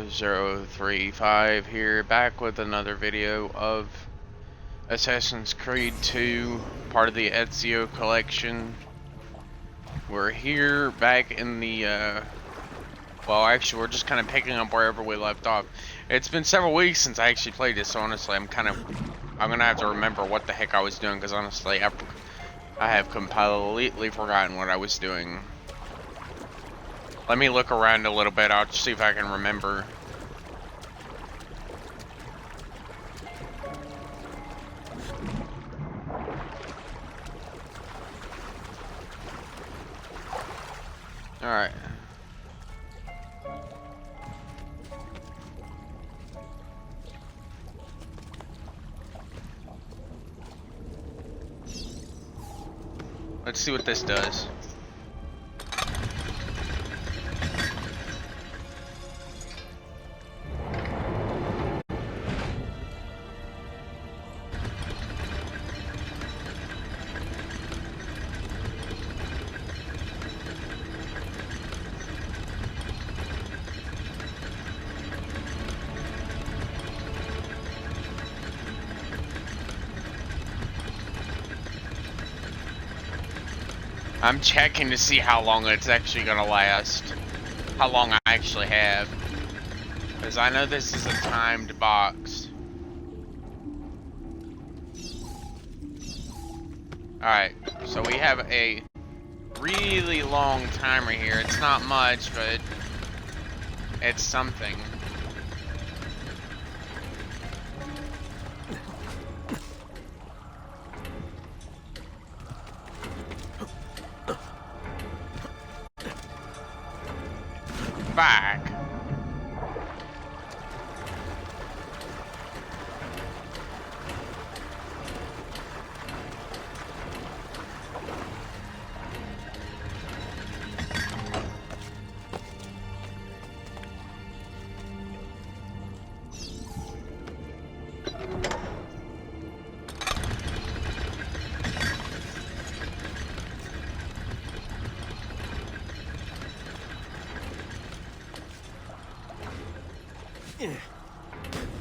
Jasonwalker34 here, back with another video of Assassin's Creed 2, part of the Ezio collection. We're here back in the, well, actually, we're just kind of picking up wherever we left off. It's been several weeks since I actually played this, so honestly, I'm gonna have to remember what the heck I was doing, because honestly, I have completely forgotten what I was doing. Let me look around a little bit, I'll see if I can remember. Alright. Let's see what this does. I'm checking to see how long it's actually gonna last. How long I actually have. Because I know this is a timed box. Alright, so we have a really long timer here. It's not much, but it's something. Back.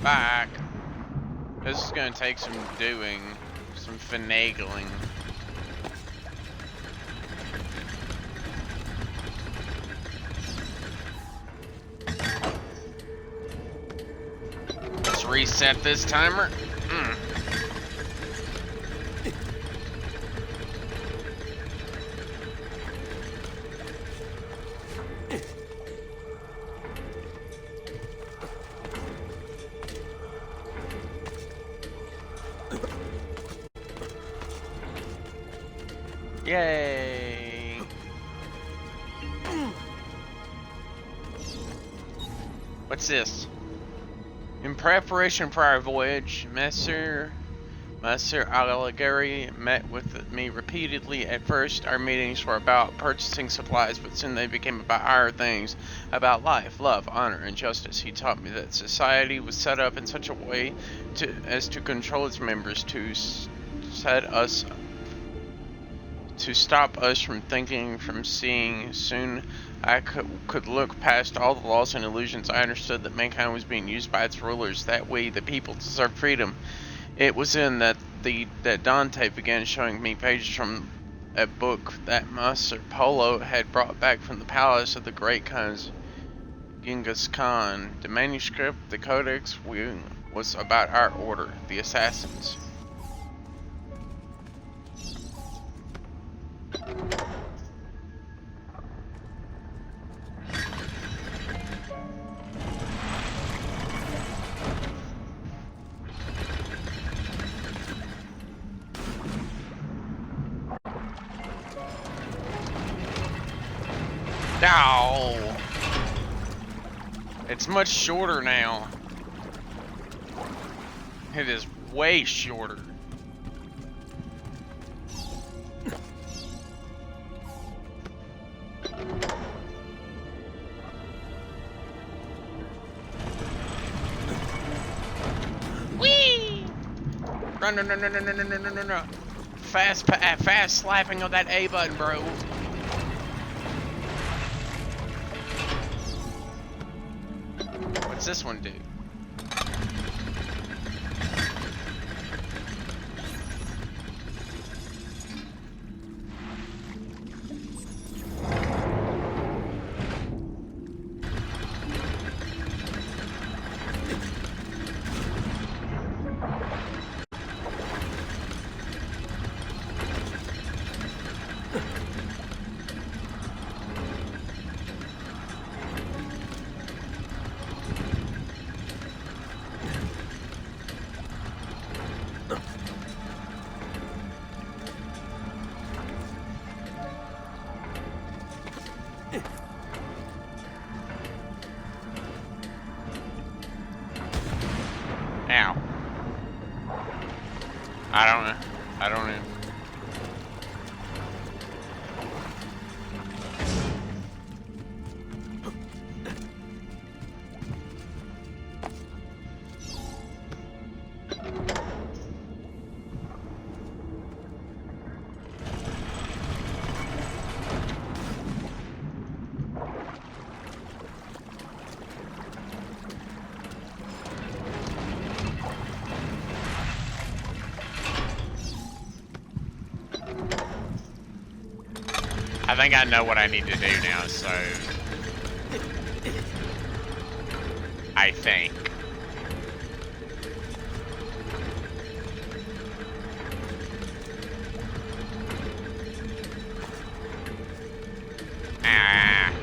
Back. This is gonna take some doing, some finagling. Let's reset this timer. Yay! What's this? In preparation for our voyage, Messer Allegri met with me repeatedly. At first, our meetings were about purchasing supplies, but soon they became about higher things, about life, love, honor, and justice. He taught me that society was set up in such a way as to control its members, to stop us from thinking, from seeing. Soon I could look past all the laws and illusions. I understood that mankind was being used by its rulers, that we, the people, deserve freedom. It was then that Dante began showing me pages from a book that Master Polo had brought back from the palace of the great Genghis Khan. The manuscript, the codex, was about our order, the assassins. Ow! It's much shorter now. It is way shorter. Whee! Run, no, no, no, no, no, no, no, no, no. Fast slapping of that A button, bro. What's this one do? Ow. I don't know. I don't know. I think I know what I need to do now, so... I think. Ah.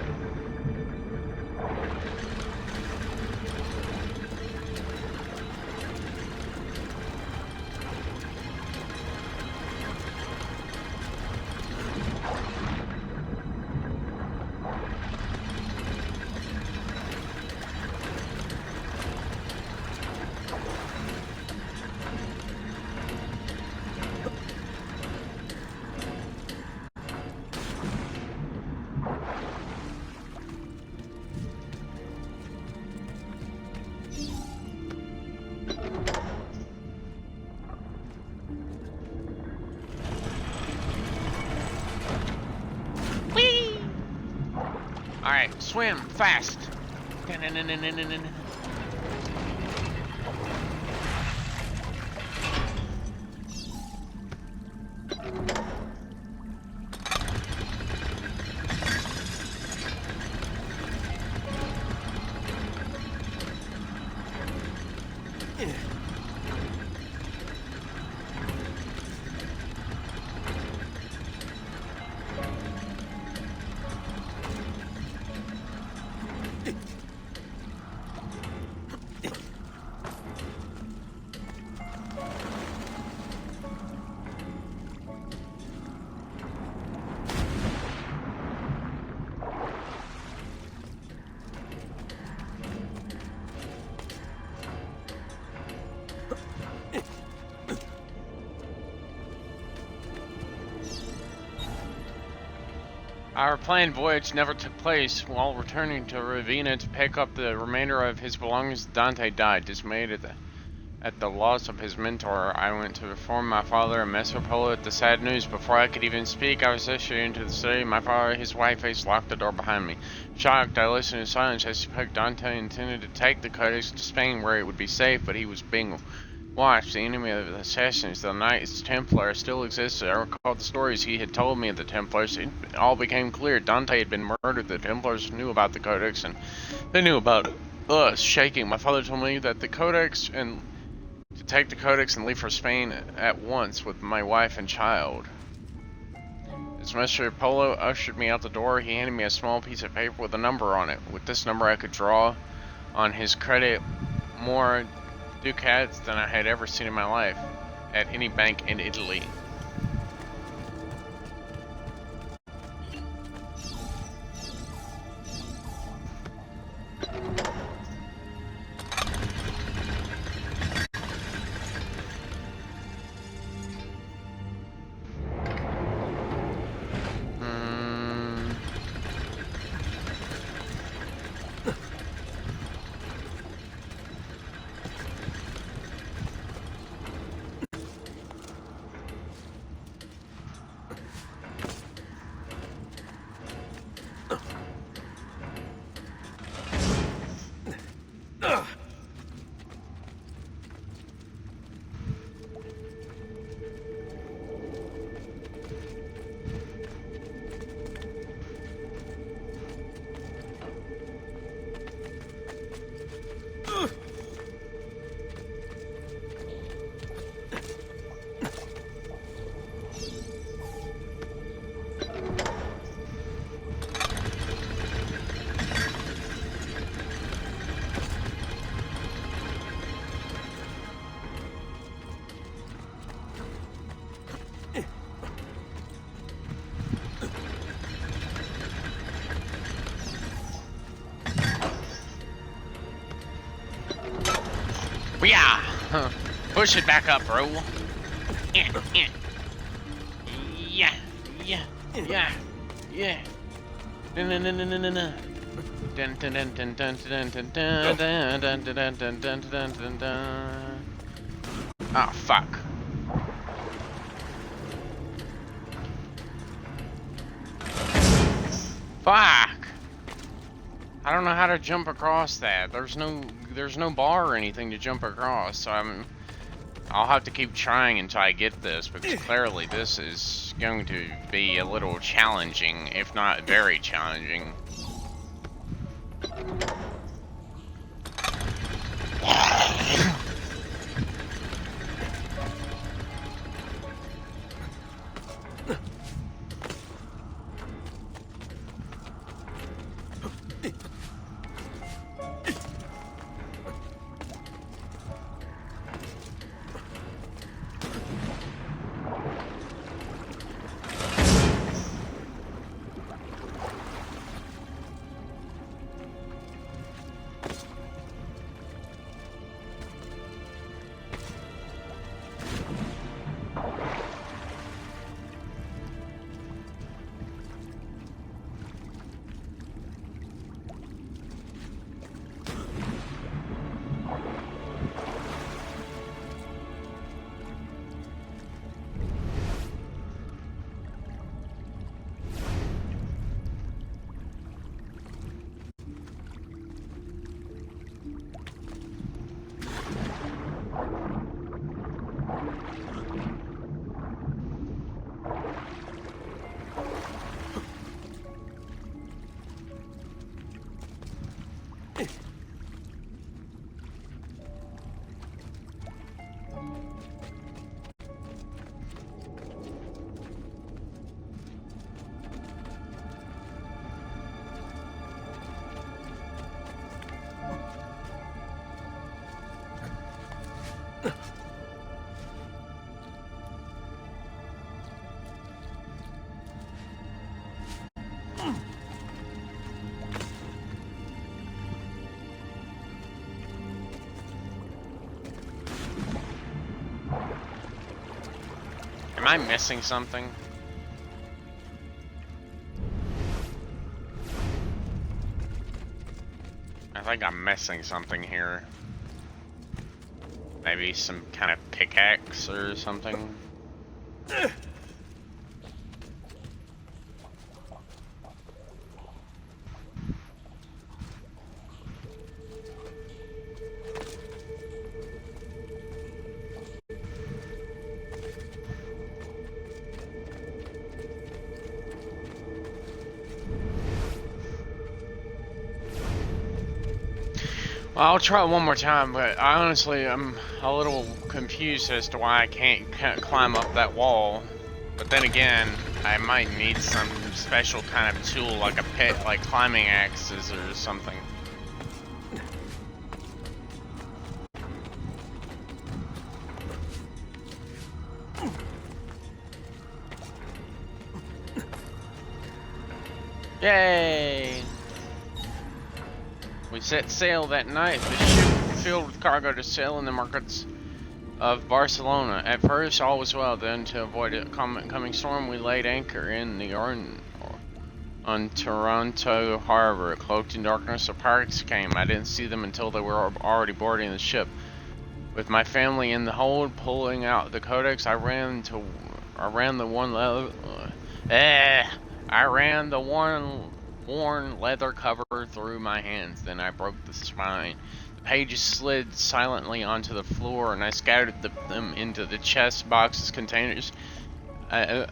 Alright, swim fast. Our planned voyage never took place. While returning to Ravenna to pick up the remainder of his belongings, Dante died. Dismayed at the loss of his mentor, I went to inform my father in Mesopola the sad news. Before I could even speak, I was issued into the city. My father and his white face locked the door behind me. Shocked, I listened in silence as he spoke. Dante intended to take the Codex to Spain where it would be safe, but he was being watched. The enemy of the assassins, the Knights Templar, still existed. I recalled the stories he had told me of the Templars. It all became clear. Dante had been murdered. The Templars knew about the Codex, and they knew about us. Shaking, my father told me that the Codex and to take the Codex and leave for Spain at once with my wife and child. As Mr. Polo ushered me out the door, he handed me a small piece of paper with a number on it. With this number, I could draw on his credit more ducats than I had ever seen in my life at any bank in Italy. Yeah. Push it back up, bro. Yeah. Yeah. Yeah. Yeah. Yeah. No, no, no, no, no, no, no. Dun dun dun dun dun dun dun dun dun dun dun dun dun dun dun dun. Oh fuck. Fuck. I don't know how to jump across that. There's no bar or anything to jump across, so I'll have to keep trying until I get this, because clearly this is going to be a little challenging, if not very challenging. Am I missing something? I think I'm missing something here. Maybe some kind of pickaxe or something. Well, I'll try one more time, but I honestly, I'm a little confused as to why I can't climb up that wall. But then again, I might need some special kind of tool, like a pit, like climbing axes or something. Yay! We set sail that night, the ship filled with cargo to sail in the markets of Barcelona. At first, all was well. Then, to avoid a coming storm, we laid anchor in the garden on Toronto Harbor. Cloaked in darkness, the pirates came. I didn't see them until they were already boarding the ship. With my family in the hold, pulling out the codex, I ran the worn leather cover through my hands. Then I broke the spine. The pages slid silently onto the floor, and I scattered them into the chest, boxes, containers I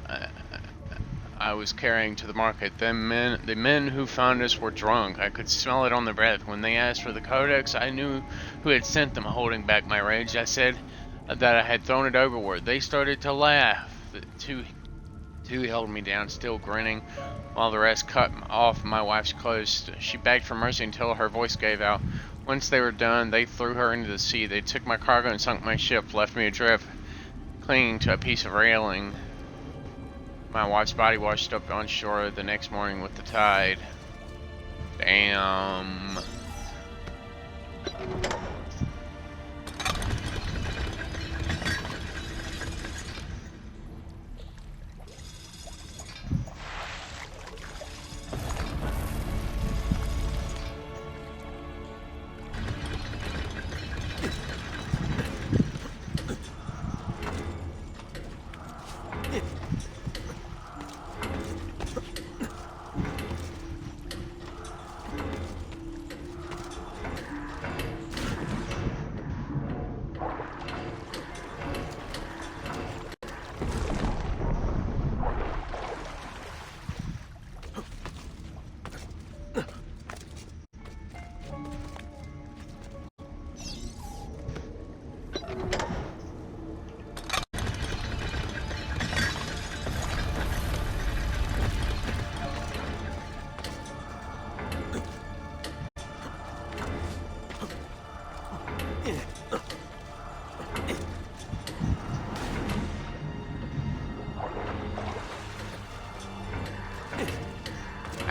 was carrying to the market. The men who found us were drunk. I could smell it on their breath. When they asked for the codex, I knew who had sent them. Holding back my rage, I said that I had thrown it overboard. They started to laugh. The two held me down, still grinning, while the rest cut off my wife's clothes. She begged for mercy until her voice gave out. Once they were done, they threw her into the sea. They took my cargo and sunk my ship, left me adrift, clinging to a piece of railing. My wife's body washed up on shore the next morning with the tide. Damn.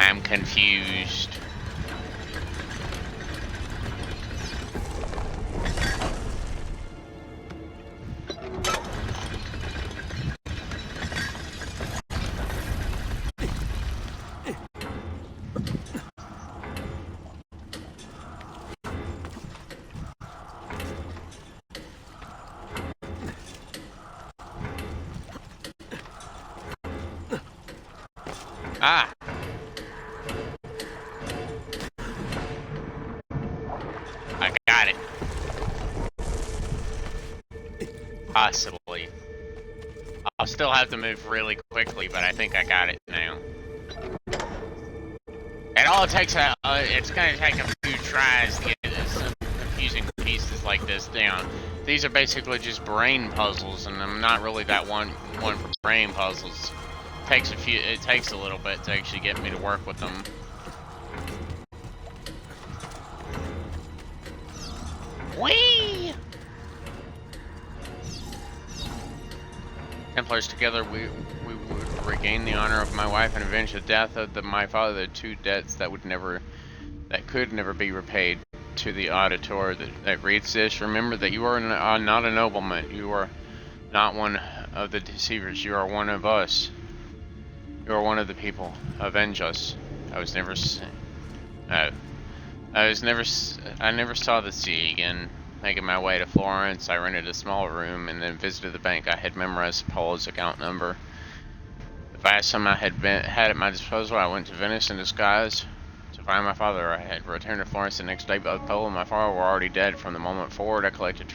I'm confused. Ah! I got it. Possibly. I'll still have to move really quickly, but I think I got it now. It all takes it's gonna take a few tries to get some confusing pieces like this down. These are basically just brain puzzles, and I'm not really that one for brain puzzles. It takes a little bit to actually get me to work with them. Whee! Templars, together we would regain the honor of my wife and avenge the death of my father, the two debts that could never be repaid. To the auditor that reads this, remember that you are not a nobleman. You are not one of the deceivers. You are one of us. You are one of the people. Avenge us. I never saw the sea again. Making my way to Florence, I rented a small room and then visited the bank. I had memorized Paul's account number. The vast sum I had at my disposal, I went to Venice in disguise to find my father. I had returned to Florence the next day. Both Paul and my father were already dead. From the moment forward, I collected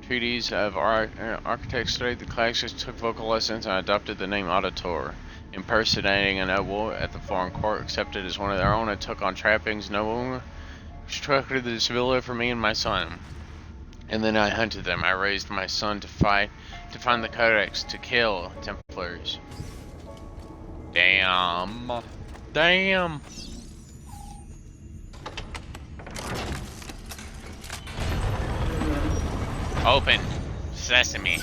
treaties of architects, studied the classics, took vocal lessons, and adopted the name Auditor. Impersonating a noble at the foreign court, accepted as one of their own, I took on trappings. Noble constructed this villa for me and my son. And then I hunted them. I raised my son to find the codex, to kill Templars. Damn. Damn. Open. Sesame.